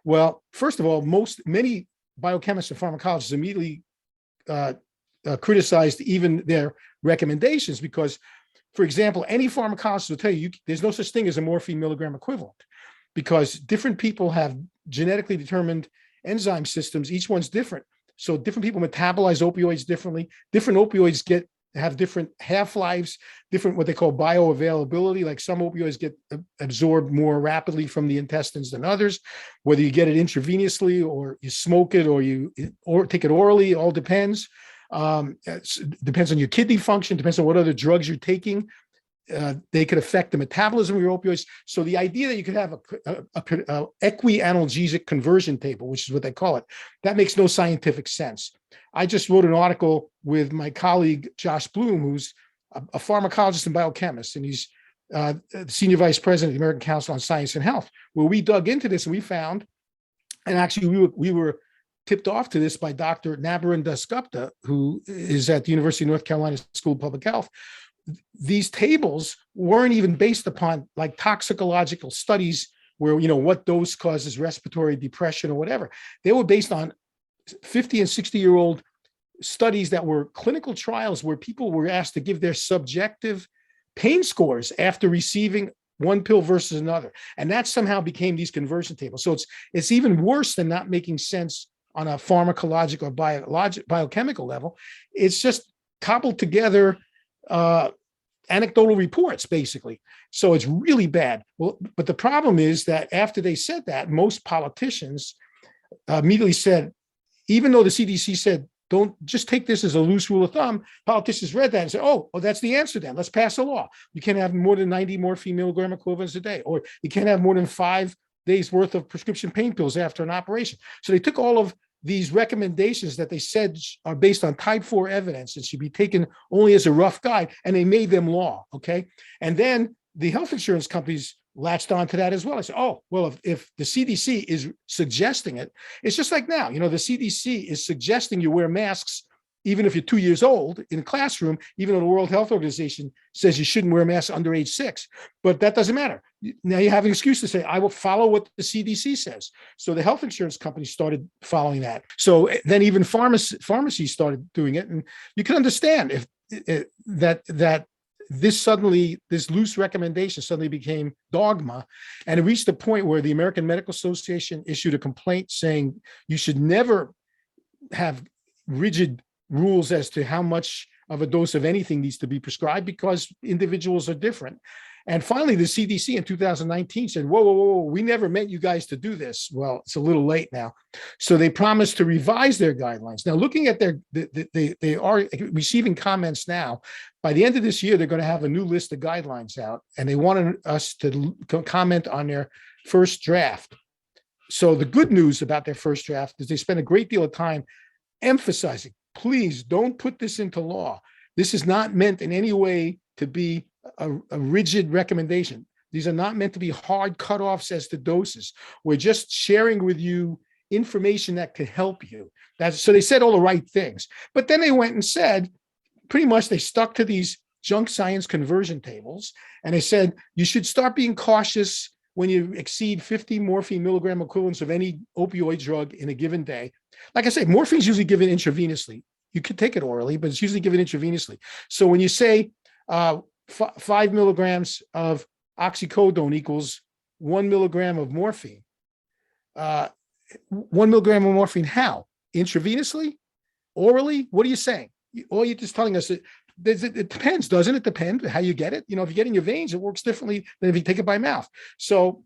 Well, first of all, many biochemists and pharmacologists immediately criticized even their recommendations because, for example, any pharmacologist will tell you there's no such thing as a morphine milligram equivalent, because different people have genetically determined enzyme systems. Each one's different. So different people metabolize opioids differently. Different opioids have different half-lives, different what they call bioavailability. Like some opioids get absorbed more rapidly from the intestines than others. Whether you get it intravenously or you smoke it or take it orally, it all depends. It depends on your kidney function, depends on what other drugs you're taking. They could affect the metabolism of your opioids. So the idea that you could have a equi-analgesic conversion table, which is what they call it, that makes no scientific sense. I just wrote an article with my colleague, Josh Bloom, who's a pharmacologist and biochemist, and he's the senior vice president of the American Council on Science and Health, where we dug into this and we found, and actually we were tipped off to this by Dr. Nabaran Dasgupta, who is at the University of North Carolina School of Public Health. These tables weren't even based upon like toxicological studies where, what dose causes respiratory depression or whatever. They were based on 50 and 60-year-old studies that were clinical trials where people were asked to give their subjective pain scores after receiving one pill versus another. And that somehow became these conversion tables. So it's even worse than not making sense on a pharmacological or biochemical level. It's just cobbled together anecdotal reports, basically. So it's really bad. Well, but the problem is that after they said that, most politicians immediately said, even though the CDC said, don't just take this as a loose rule of thumb, politicians read that and said, oh, that's the answer then. Let's pass a law. You can't have more than 90 morphine milligram equivalents a day, or you can't have more than 5 days worth of prescription pain pills after an operation. So they took all of these recommendations that they said are based on type 4 evidence and should be taken only as a rough guide, and they made them law, okay? And then the health insurance companies latched onto that as well. I said, oh, well, if the CDC is suggesting it, it's just like now, the CDC is suggesting you wear masks even if you're 2 years old in a classroom, even though the World Health Organization says you shouldn't wear masks under age 6. But that doesn't matter. Now you have an excuse to say, I will follow what the CDC says. So the health insurance companies started following that. So then even pharmacies started doing it. And you can understand if that this loose recommendation suddenly became dogma. And it reached the point where the American Medical Association issued a complaint saying you should never have rigid rules as to how much of a dose of anything needs to be prescribed because individuals are different. And finally, the CDC in 2019 said, whoa, whoa, whoa, we never meant you guys to do this. Well, it's a little late now. So they promised to revise their guidelines. Now, looking at they are receiving comments now. By the end of this year, they're going to have a new list of guidelines out, and they wanted us to comment on their first draft. So the good news about their first draft is they spent a great deal of time emphasizing, please don't put this into law. This is not meant in any way to be a rigid recommendation. These are not meant to be hard cutoffs as to doses. We're just sharing with you information that could help you. So they said all the right things. But then they went and said, pretty much they stuck to these junk science conversion tables. And they said, you should start being cautious when you exceed 50 morphine milligram equivalents of any opioid drug in a given day. Like I said, morphine is usually given intravenously. You could take it orally, but it's usually given intravenously. So when you say 5 milligrams of oxycodone equals 1 milligram of morphine, 1 milligram of morphine, how? Intravenously? Orally? What are you saying? Or you're just telling us it depends, doesn't it? Depend how you get it. You know, if you get it in your veins, it works differently than if you take it by mouth. So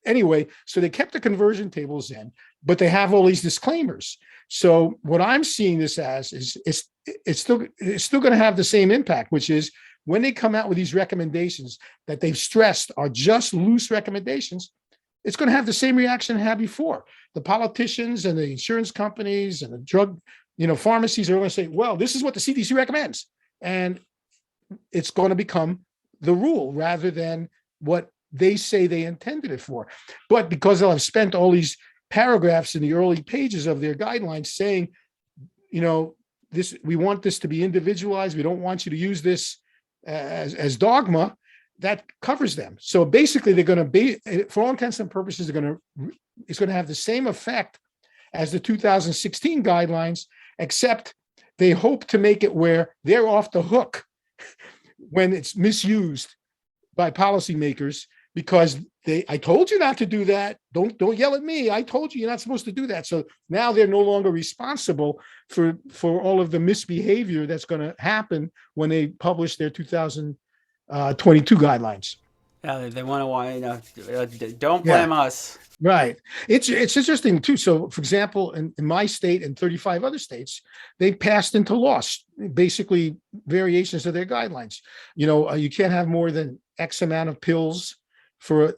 anyway, so they kept the conversion tables in, but they have all these disclaimers. So what I'm seeing this as is it's still going to have the same impact, which is when they come out with these recommendations that they've stressed are just loose recommendations, it's going to have the same reaction it had before. The politicians and the insurance companies and the drug, pharmacies are going to say, well, this is what the CDC recommends. And it's going to become the rule rather than what they say they intended it for. But because they'll have spent all these paragraphs in the early pages of their guidelines saying, this, we want this to be individualized. We don't want you to use this as dogma. That covers them. So basically, they're going to be, for all intents and purposes, it's going to have the same effect as the 2016 guidelines, except they hope to make it where they're off the hook when it's misused by policymakers because I told you not to do that. Don't yell at me. I told you you're not supposed to do that. So now they're no longer responsible for all of the misbehavior that's going to happen when they publish their 2022 guidelines. Yeah, they want to don't blame us. Right. It's interesting too. So, for example, in my state and 35 other states, they passed into law basically variations of their guidelines. You can't have more than X amount of pills for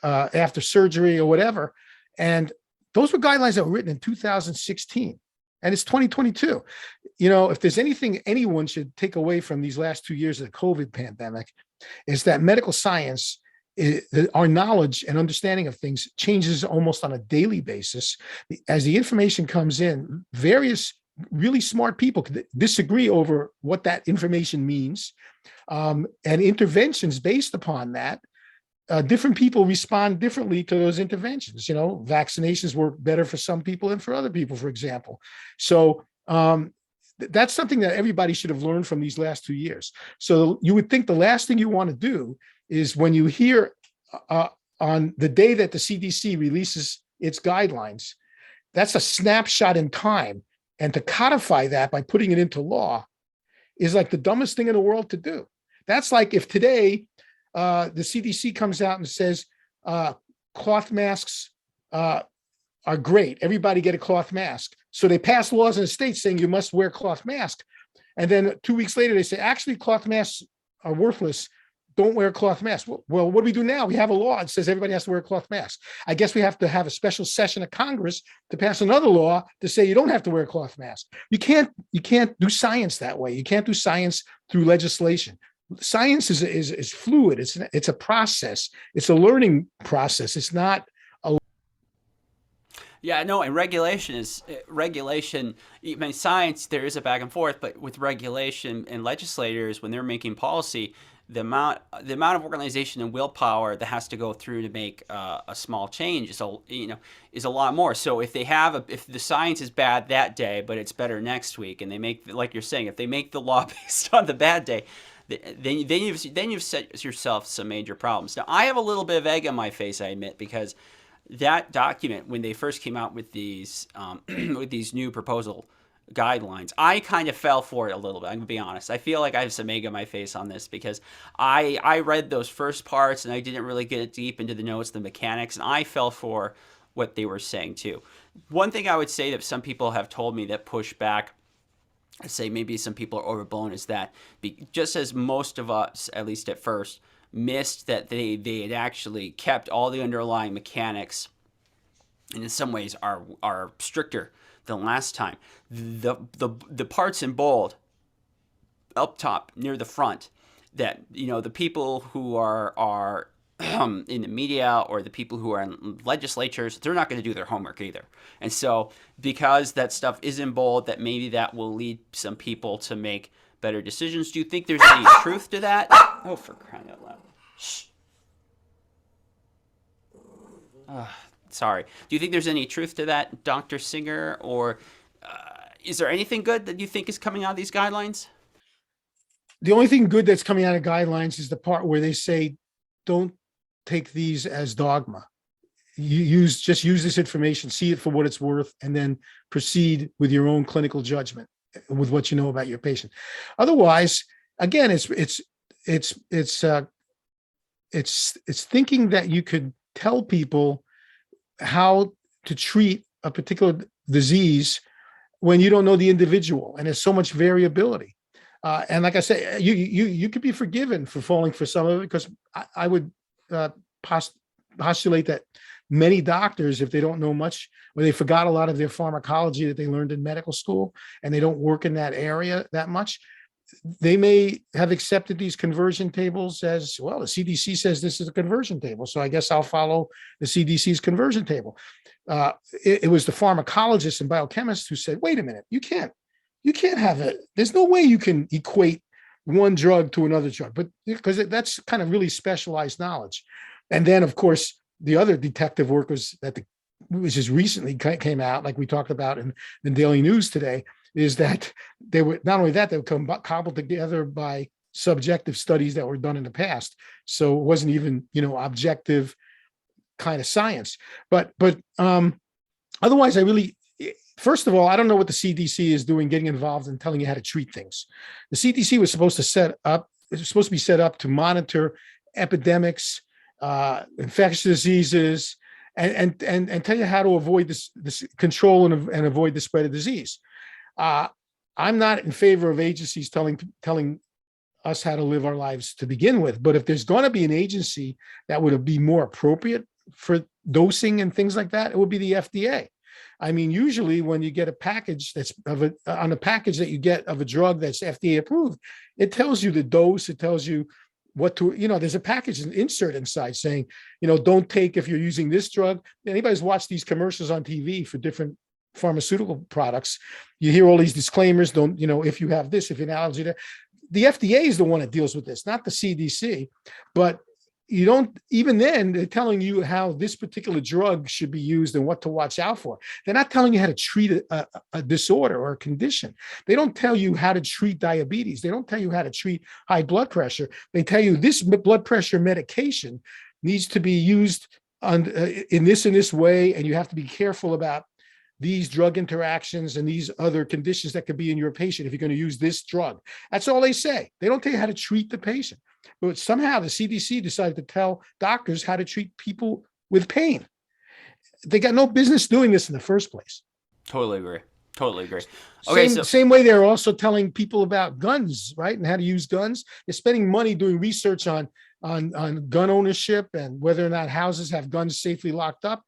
after surgery or whatever. And those were guidelines that were written in 2016. And it's 2022. If there's anything anyone should take away from these last 2 years of the COVID pandemic, is that medical science, our knowledge and understanding of things changes almost on a daily basis. As the information comes in, various really smart people could disagree over what that information means, and interventions based upon that. Different people respond differently to those interventions. Vaccinations work better for some people than for other people, for example. So that's something that everybody should have learned from these last 2 years. So you would think the last thing you want to do is when you hear on the day that the CDC releases its guidelines, that's a snapshot in time. And to codify that by putting it into law is like the dumbest thing in the world to do. That's like if today the CDC comes out and says cloth masks are great. Everybody get a cloth mask. So they pass laws in the states saying you must wear a cloth mask. And then 2 weeks later, they say, actually, cloth masks are worthless. Don't wear a cloth mask. Well, what do we do now? We have a law that says everybody has to wear a cloth mask. I guess we have to have a special session of Congress to pass another law to say you don't have to wear a cloth mask. You can't do science that way. You can't do science through legislation. Science is fluid. It's a process. It's a learning process. It's not a. Yeah, no, and regulation. I mean, science, there is a back and forth, but with regulation and legislators, when they're making policy, the amount of organization and willpower that has to go through to make a small change is a lot more. So if if the science is bad that day, but it's better next week, and they make, like you're saying, if they make the law based on the bad day, then you've set yourself some major problems. Now, I have a little bit of egg on my face, I admit, because that document, when they first came out with these with these new proposal guidelines, I kind of fell for it a little bit. I'm gonna be honest. I feel like I have some egg on my face on this because I read those first parts and I didn't really get deep into the notes, the mechanics, and I fell for what they were saying too. One thing I would say that some people have told me that push back, I say maybe some people are overblown, is that just as most of us, at least at first, missed that they had actually kept all the underlying mechanics, and in some ways are stricter than last time. The parts in bold up top near the front, that the people who are in the media or the people who are in legislatures, they're not going to do their homework either. And so because that stuff is in bold, that maybe that will lead some people to make better decisions. Do you think there's any truth to that? Oh, for crying out loud. Shh. Sorry. Do you think there's any truth to that, Dr. Singer? Or is there anything good that you think is coming out of these guidelines? The only thing good that's coming out of guidelines is the part where they say, don't take these as dogma. Just use this information, see it for what it's worth, and then proceed with your own clinical judgment with what you know about your patient. Otherwise, again, it's thinking that you could tell people how to treat a particular disease when you don't know the individual, and there's so much variability. And like I say, you could be forgiven for falling for some of it, because I would postulate that many doctors, if they don't know much, or they forgot a lot of their pharmacology that they learned in medical school, and they don't work in that area that much, they may have accepted these conversion tables as, well, the CDC says this is a conversion table, so I guess I'll follow the CDC's conversion table. It was the pharmacologists and biochemists who said, wait a minute, you can't have it. There's no way you can equate one drug to another drug, but because that's kind of really specialized knowledge. And then, of course, the other detective work was which just recently came out, like we talked about in the Daily News today, is that they were not only that, they were cobbled together by subjective studies that were done in the past. So it wasn't even, objective kind of science. But otherwise, first of all, I don't know what the CDC is doing, getting involved in telling you how to treat things. The CDC was supposed to be set up to monitor epidemics, infectious diseases, and tell you how to avoid this control and avoid the spread of disease. I'm not in favor of agencies telling us how to live our lives to begin with, but if there's going to be an agency that would be more appropriate for dosing and things like that, it would be the FDA. I mean, usually when you get a package on a package that you get of a drug that's FDA approved, it tells you the dose, it tells you what to, there's a package, an insert inside saying, don't take if you're using this drug. Anybody's watched these commercials on TV for different pharmaceutical products, you hear all these disclaimers, don't, if you have this, if you're an allergy to, the FDA is the one that deals with this, not the CDC. But you don't, even then, they're telling you how this particular drug should be used and what to watch out for. They're not telling you how to treat a disorder or a condition. They don't tell you how to treat diabetes. They don't tell you how to treat high blood pressure. They tell you this blood pressure medication needs to be used in this way, and you have to be careful about these drug interactions and these other conditions that could be in your patient if you're going to use this drug. That's all they say. They don't tell you how to treat the patient. But somehow the CDC decided to tell doctors how to treat people with pain. They got no business doing this in the first place. Totally agree. Okay, same way they're also telling people about guns, right? And how to use guns. They're spending money doing research on gun ownership and whether or not houses have guns safely locked up.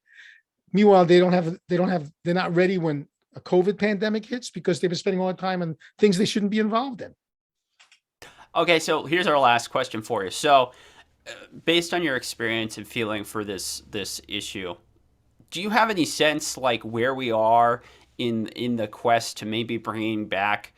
Meanwhile, they're not ready when a COVID pandemic hits because they've been spending all the time on things they shouldn't be involved in. Okay, so here's our last question for you. So, based on your experience and feeling for this issue, do you have any sense like where we are in the quest to maybe bringing back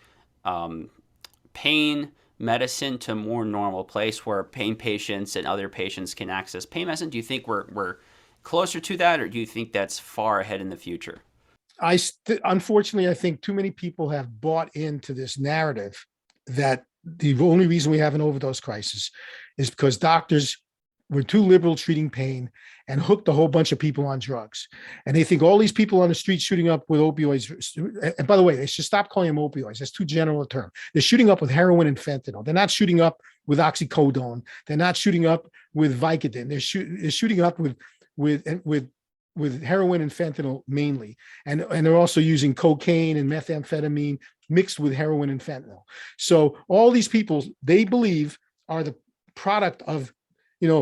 pain medicine to a more normal place where pain patients and other patients can access pain medicine? Do you think we're closer to that, or do you think that's far ahead in the future? Unfortunately, I think too many people have bought into this narrative that the only reason we have an overdose crisis is because doctors we're too liberal treating pain and hooked a whole bunch of people on drugs. And they think all these people on the street shooting up with opioids. And by the way, they should stop calling them opioids. That's too general a term. They're shooting up with heroin and fentanyl. They're not shooting up with oxycodone. They're not shooting up with Vicodin. They're shooting up with heroin and fentanyl mainly. And they're also using cocaine and methamphetamine mixed with heroin and fentanyl. So all these people, they believe, are the product of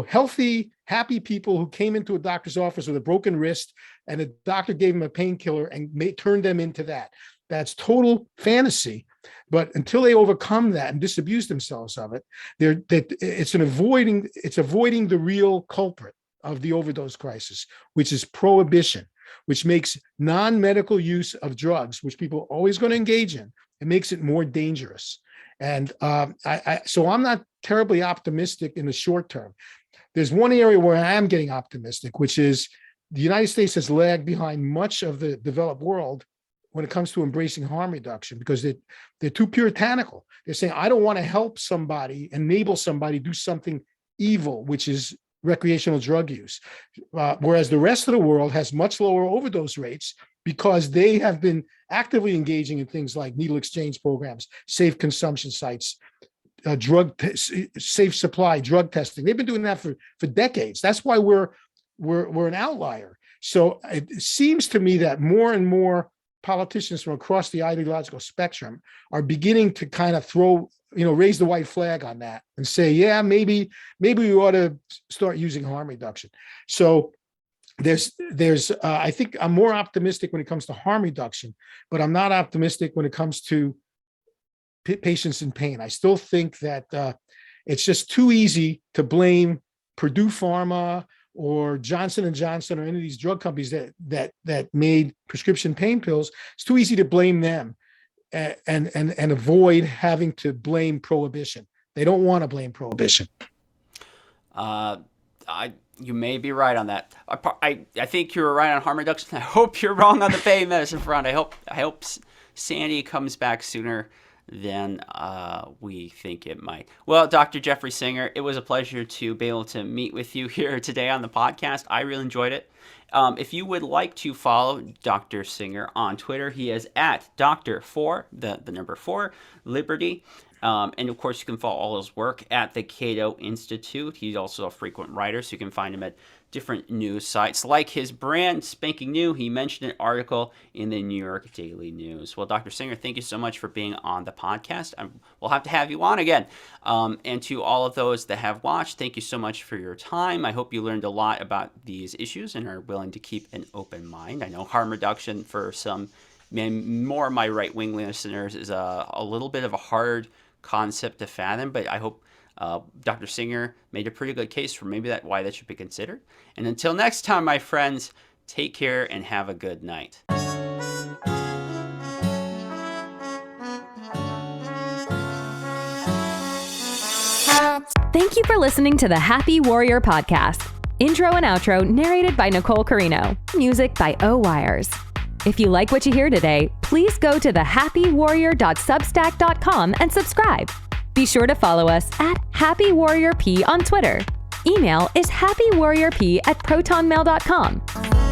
healthy, happy people who came into a doctor's office with a broken wrist, and the doctor gave them a painkiller and turned them into that. That's total fantasy. But until they overcome that and disabuse themselves of it, it's avoiding the real culprit of the overdose crisis, which is prohibition, which makes non-medical use of drugs, which people are always going to engage in, it makes it more dangerous. And so I'm not terribly optimistic in the short term. There's one area where I am getting optimistic, which is the United States has lagged behind much of the developed world when it comes to embracing harm reduction, because they're too puritanical. They're saying, I don't want to help somebody, enable somebody do something evil, which is recreational drug use. Whereas the rest of the world has much lower overdose rates because they have been actively engaging in things like needle exchange programs, safe consumption sites, safe supply, drug testing. They've been doing that for decades. That's why we're an outlier. So it seems to me that more and more politicians from across the ideological spectrum are beginning to kind of raise the white flag on that and say, yeah, maybe we ought to start using harm reduction. So there's I think I'm more optimistic when it comes to harm reduction, but I'm not optimistic when it comes to patients in pain. I still think that it's just too easy to blame Purdue Pharma or Johnson & Johnson or any of these drug companies that made prescription pain pills. It's too easy to blame them and avoid having to blame prohibition. They don't want to blame prohibition. You may be right on that. I think you're right on harm reduction. I hope you're wrong on the pain medicine front. I hope Sandy comes back sooner than we think it might. Well, Dr. Jeffrey Singer, it was a pleasure to be able to meet with you here today on the podcast. I really enjoyed it. If you would like to follow Dr. Singer on Twitter, he is at Dr.4, the number 4, Liberty. And of course, you can follow all his work at the Cato Institute. He's also a frequent writer, so you can find him at different news sites like his brand spanking new. He mentioned an article in the New York Daily News. Well, Dr. Singer, thank you so much for being on the podcast. We'll have to have you on again. And to all of those that have watched, thank you so much for your time. I hope you learned a lot about these issues and are willing to keep an open mind. I know harm reduction for some more of my right-wing listeners is a little bit of a hard concept to fathom, but I hope Dr. Singer made a pretty good case for maybe why that should be considered. And until next time, my friends, take care and have a good night. Thank you for listening to the Happy Warrior Podcast. Intro and outro narrated by Nicole Carino. Music by O Wires. If you like what you hear today, please go to thehappywarrior.substack.com and subscribe. Be sure to follow us at Happy Warrior P on Twitter. Email is happywarriorp@protonmail.com.